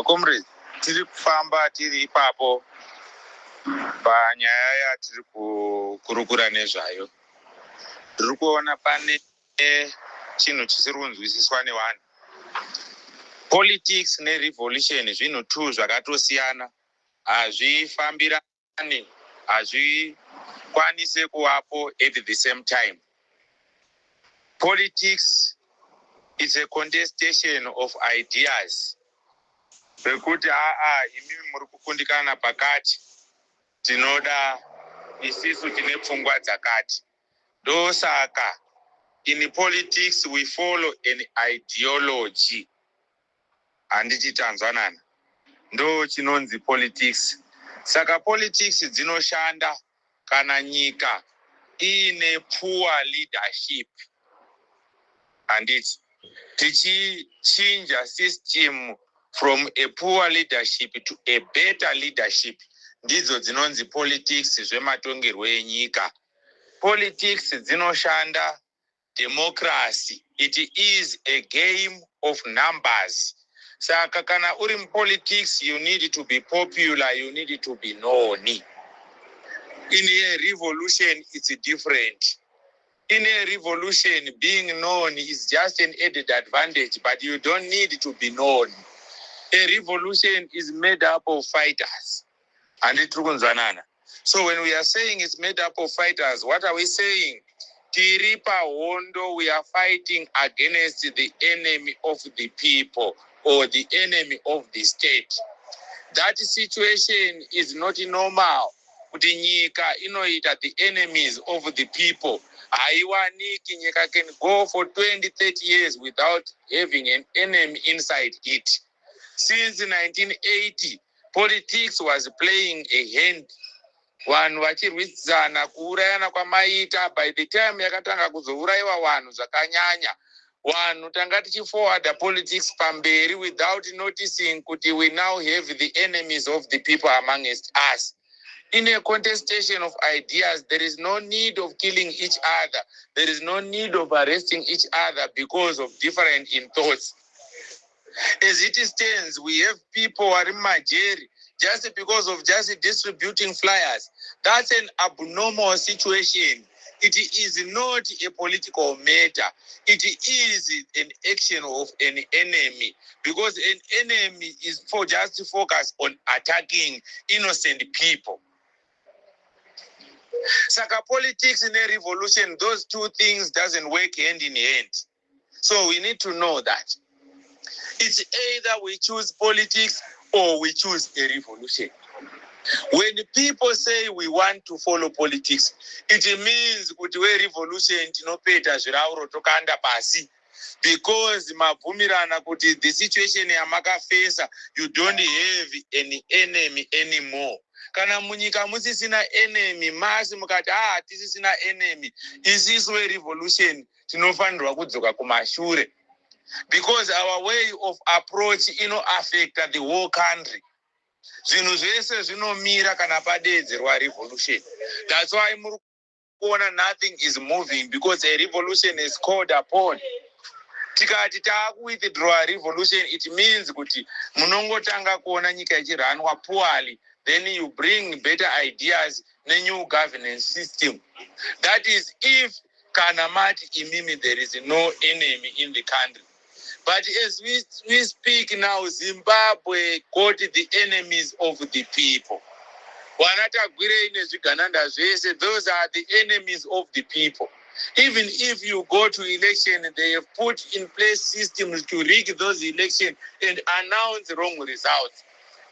Comrades, tiri kufamba tiri ipapo panyaya yatiri kukurukura nezvayo. Tiri kuona pane chinhu chisiri kunzwisiswa nevanhu. Politics nerevolution zvinhu two zvakatosiyana. Hazvifambirani, hazvikwanise kuvapo at the same time. Politics is a contestation of ideas. Pekuti imimi muri kukundikana pakati, tinoda isisu tine pfungwa dzakati. Ndosaka in politics we follow an ideology. Handiti tanzwanana. Ndo chinonzi politics. Saka politics dzinoshanda kana nyika ine poor leadership. Handiti tichinja system from a poor leadership to a better leadership. Ndidzo dzinonzi politics zvematongerwo enyika. Politics dzinoshanda democracy. It is a game of numbers. Saka kana uri in politics, you need to be popular, you need to be known. In a revolution, it's different. In a revolution, being known is just an added advantage, but you don't need to be known. A revolution is made up of fighters. And it's true. So when we are saying it's made up of fighters, what are we saying? Tiripa Wondo, we are fighting against the enemy of the people or the enemy of the state. That situation is not normal. Kuti nyika inoita the enemies of the people. Haiwaniki nyika can go for 20, 30 years without having an enemy inside it. Since 1980, politics was playing a hand. Vanhu vachirwisana kuurayana kwamaita. By the time yakatanga kuzouraiwa vanhu zvakanyanya, vanhu tanga tichiforwarda politics pamberi without noticing kuti we now have the enemies of the people amongst us. In a contestation of ideas, there is no need of killing each other. There is no need of arresting each other because of different in thoughts. As it stands, we have people who are in Majeri just because of just distributing flyers. That's an abnormal situation. It is not a political matter. It is an action of an enemy, because an enemy is just focused on attacking innocent people. Saka politics in a revolution, those two things doesn't work hand in hand. So we need to know that. It's either we choose politics or we choose a revolution. When people say we want to follow politics, it means kuti we revolution tinopeta zvirauro tokanda pasi. Because mabvumirana kuti the situation yamakafesa, you don't have any enemy anymore. Kana munyika musisina enemy, masi mukati tisisina enemy, isisu we revolution tinofanirwa kudzoka kumashure. Because our way of approach affect the whole country. Zvinhu zvese zvinomira kana padedzerwa revolution. That's why muri kuona nothing is moving, because a revolution is called upon. Tikati takuwithdraw a revolution, it means kuti munongotanga kuona nyika ichiranwa poorly, then you bring better ideas new governance system. That is if kanamati imimi there is no enemy in the country. But as we speak now, Zimbabwe got the enemies of the people. Those are the enemies of the people. Even if you go to election, they have put in place systems to rig those elections and announce wrong results.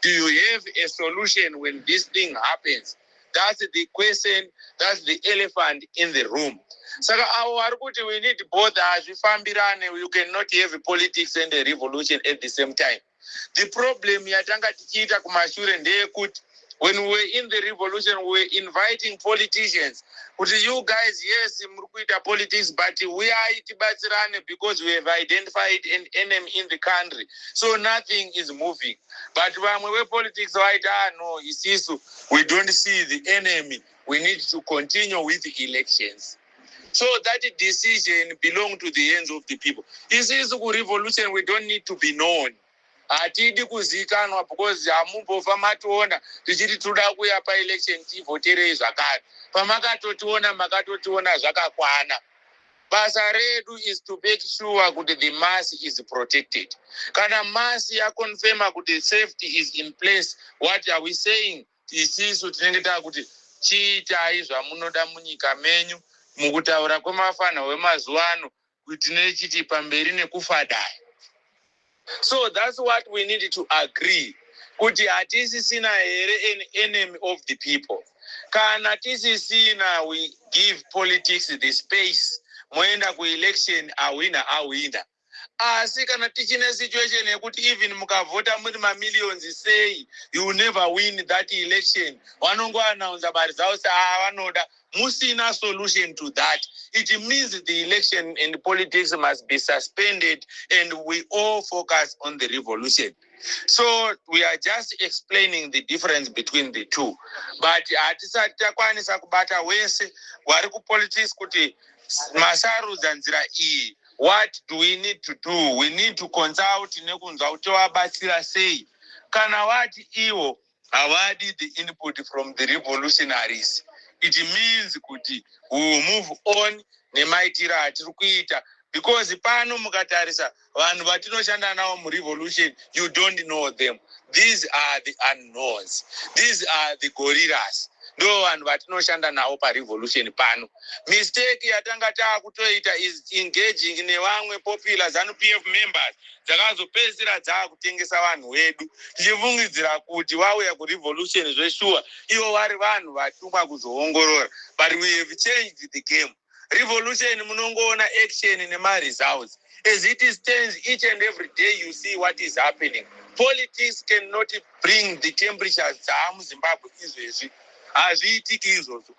Do you have a solution when this thing happens? That's the question, that's the elephant in the room. So we need both as we fambirane. You cannot have politics and a revolution at the same time. The problem yatanga tichita kumashure ndeyekuti when we were in the revolution, we were inviting politicians. You guys, yes, murikuita politics, but we are itibatsirane because we have identified an enemy in the country. So nothing is moving. But when we were politics, no, isisu, we don't see the enemy. We need to continue with the elections. So that decision belongs to the hands of the people. This is a revolution, we don't need to be known. hatidi kuzikanwa because hamumbofa mationa tichiti toda kuya paelection tivhoterei zvakare. Pamakatotiona makatotiona zvakakwana. Basa redu is to make sure kuti the mass is protected. Kana mass yakonfirma kuti safety is in place, what are we saying? Isisu tinenge takuti chiitai zvamunoda munyika menyu mukutaura kwemafana wemazuva ano kuti nechiti pamberi nekufa dai. So that's what we need to agree. Kuti hatisisina here an enemy of the people. Kana tisisina, we give politics the space. Moenda ku election awina. Asi kana tichine situation yekuti even mukavhota muri mamillions say you will never win that election. Vanongo announce mari dzavo vanoda. Musina solution to that. It means the election and politics must be suspended and we all focus on the revolution. So we are just explaining the difference between the two. But hatisati takwanisa kubata wese vari kupolitics kuti masarudza nzira iyi. What do we need to do? We need to consult nekunzwa kuti vabatsira sei. Kana vati ivo havadi the input from the revolutionaries. It means kuti we will move on nemaitiro atiri kuita. Because pano mukatarisa vanhu vatinoshanda navo murevolution, you don't know them. These are the unknowns. These are the gorillas. Ndo vanhu vatinoshanda navo parevolution pano. Mistake yatanga taakutoita is engaging nevamwe popular ZANU-PF members dzakazopedzisira dzaakutengesa vanhu vedu tichifungidzira kuti vauya kurevolution zveshuwa ivo vari vanhu vatumwa kuzoongorora. But we have changed the game. Revolution munongoona action nema-results. As it stands, each and every day you see what is happening. Politics cannot bring the temperatures dzamuzimbabwe izvezvi. Hazviitiki izvozvo.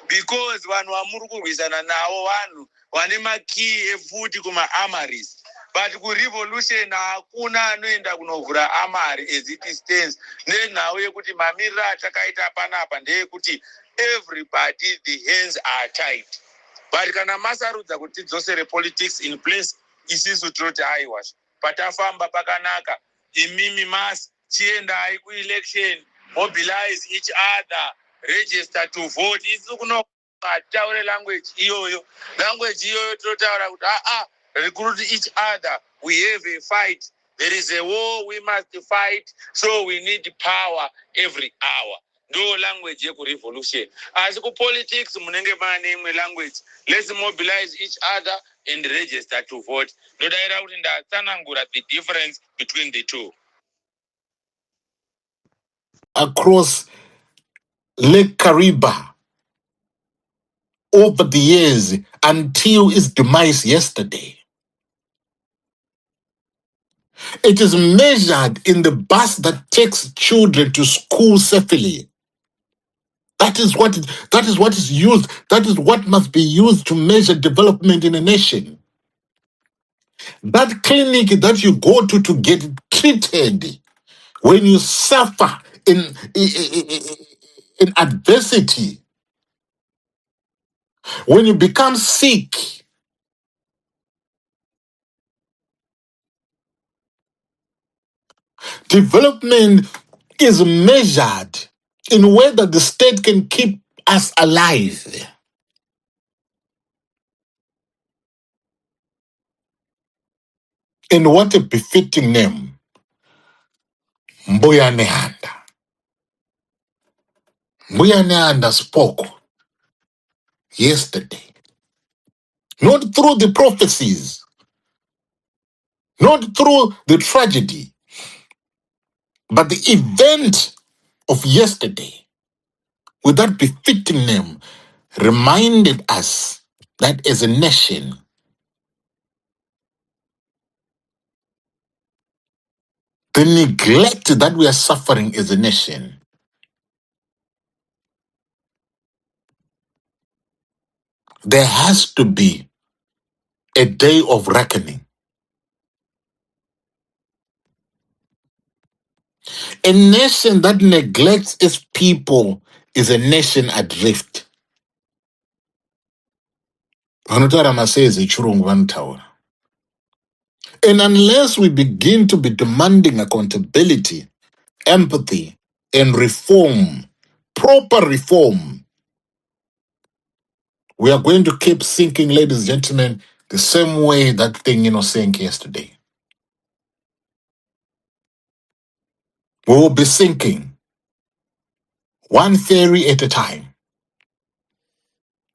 Because vanhu vamuri kurwisana navo vanhu vane makii efuti kuma-armories. But ku-revolution hakuna anoenda kunovhura amari as it stands. Nenhau yekuti mamiriro atakaita panapa ndeyekuti everybody, the hands are tied. But kana masarudza kuti tidzosere politics in place, isisu tinoti aiwa patafamba pakanaka, imimi mas chiendai ku-election, mobilize each other, register to vote. Isisu kunotaure language iyoyo. Language iyoyo totaura kuti recruit each other. We have a fight. There is a war we must fight. So we need power every hour. No language yeku-revolution. As ku-politics munenge mane imwe language. Let's mobilize each other and register to vote. Ndodaira kuti ndatsanangura the difference between the two. Across Lake Kariba over the years until its demise yesterday. It is measured in the bus that takes children to school safely. That is what is used. That is what must be used to measure development in a nation. That clinic that you go to get treated when you suffer in adversity, when you become sick, development is measured in whether the state can keep us alive. And what a befitting name, Mbuya Nehanda. Mbuya Nehanda spoke yesterday, not through the prophecies, not through the tragedy, but the event of yesterday, with that befitting name, reminded us that as a nation, the neglect that we are suffering as a nation, there has to be a day of reckoning. A nation that neglects its people is a nation adrift. A And unless we begin to be demanding accountability, empathy, and reform, proper reform, we are going to keep sinking, ladies and gentlemen, the same way that thing, sank yesterday. We will be sinking one ferry at a time,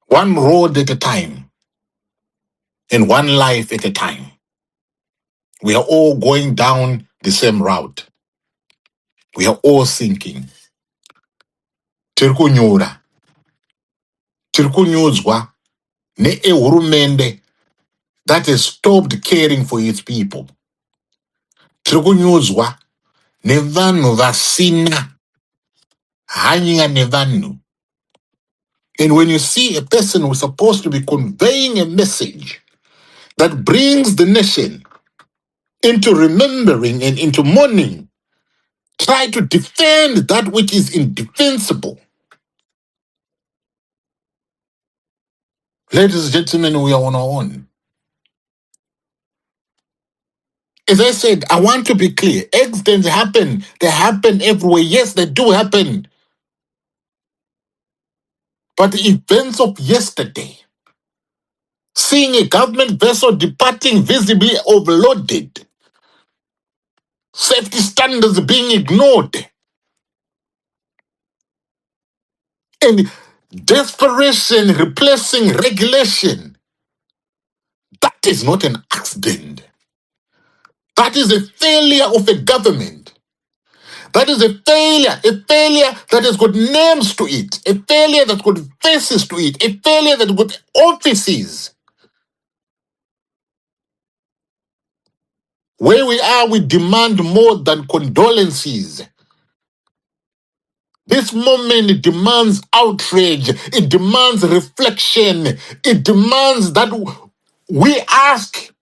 one road at a time, and one life at a time. We are all going down the same route. We are all sinking. Tirikunyura. Tirikunyuzwa ne ehurumende that has stopped caring for its people. Tirikunyuzwa ne vanhu vasina hanya ne vanhu. And when you see a person who's supposed to be conveying a message that brings the nation into remembering and into mourning, try to defend that which is indefensible. Ladies and gentlemen, we are on our own. As I said, I want to be clear. Accidents happen. They happen everywhere. Yes, they do happen. But the events of yesterday, seeing a government vessel departing visibly overloaded, safety standards being ignored, and desperation replacing regulation, that is not an accident. That is a failure of a government. That is a failure that has got names to it, a failure that's got faces to it, a failure that's got offices. Where we are, we demand more than condolences. This moment demands outrage. It demands reflection. It demands that we ask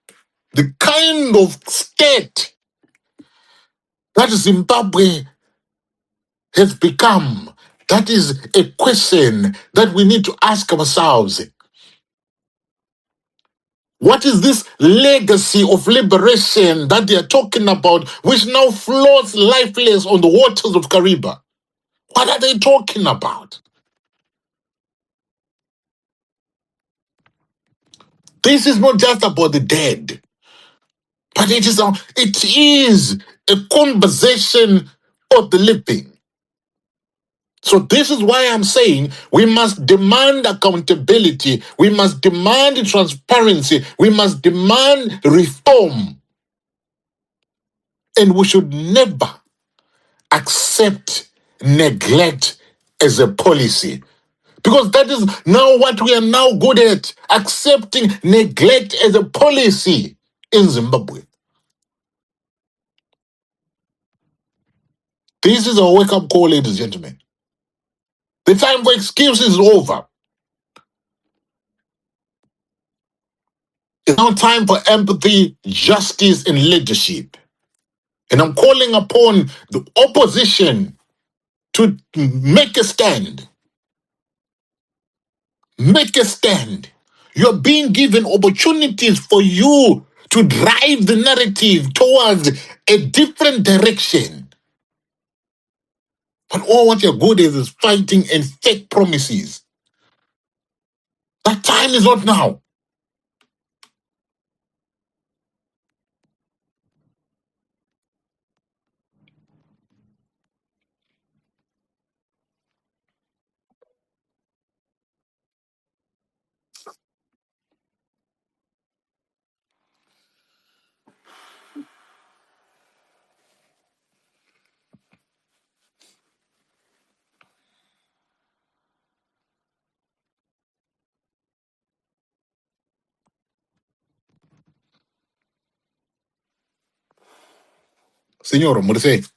the kind of state that Zimbabwe has become. That is a question that we need to ask ourselves. What is this legacy of liberation that they are talking about, which now floats lifeless on the waters of Kariba? What are they talking about? This is not just about the dead, but it is a conversation of the living. So this is why I'm saying we must demand accountability, we must demand transparency, we must demand reform. And we should never accept neglect as a policy. Because that is now what we are now good at, accepting neglect as a policy in Zimbabwe. This is a wake-up call, ladies and gentlemen. The time for excuses is over. It's now time for empathy, justice, and leadership. And I'm calling upon the opposition to make a stand. Make a stand. You're being given opportunities for you to drive the narrative towards a different direction. But all what you're good at is fighting and fake promises. That time is not now. Signor Murse.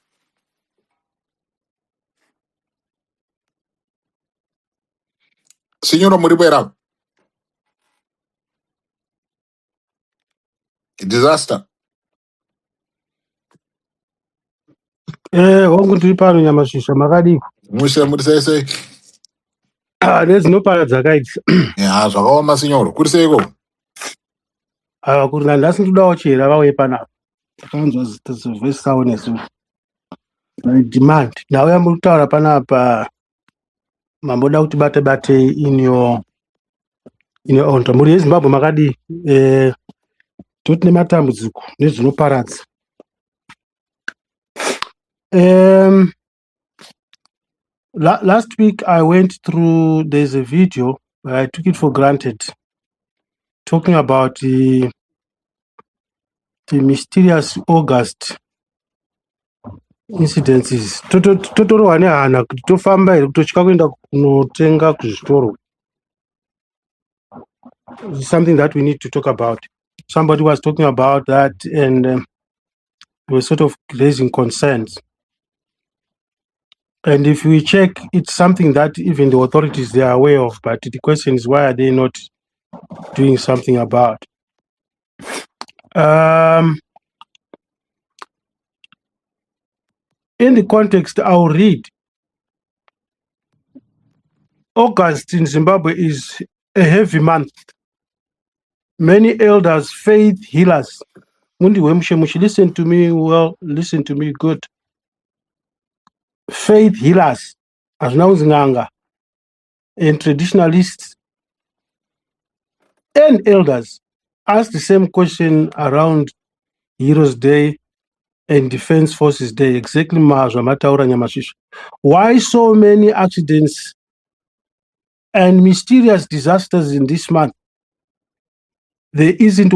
Signor Muribera. Disaster. Hongu tiri pano Nyamasvisva makadiko. Murse. Nedzinopara dzakaita. Yeah, zvakaoma signor. Kuri seiko? Kuti nhasi ndodawo chera vauye panapa. Takanzwa zita very soundness. Demand. Ndauya muri kutaura panapa mamboda kuti bate in your own. Muri yeZimbabwe makadi toti nematambudziko nezvinoparadza. Last week I went through, there's a video, I took it for granted, talking about the mysterious August incidences. Totorohwa nehana kuti tofamba here kutosvika kuenda kunotenga kuzvitoro. Something that we need to talk about. Somebody was talking about that and we're sort of raising concerns. And if we check, it's something that even the authorities, they are aware of, but the question is, why are they not doing something about? In the context, I'll read. August in Zimbabwe is a heavy month. Many elders, faith healers. Listen to me well, listen to me good. Faith healers, as now Mnangagwa, and traditionalists and elders ask the same question around Heroes Day and Defense Forces Day. Exactly, why so many accidents and mysterious disasters in this month? There isn't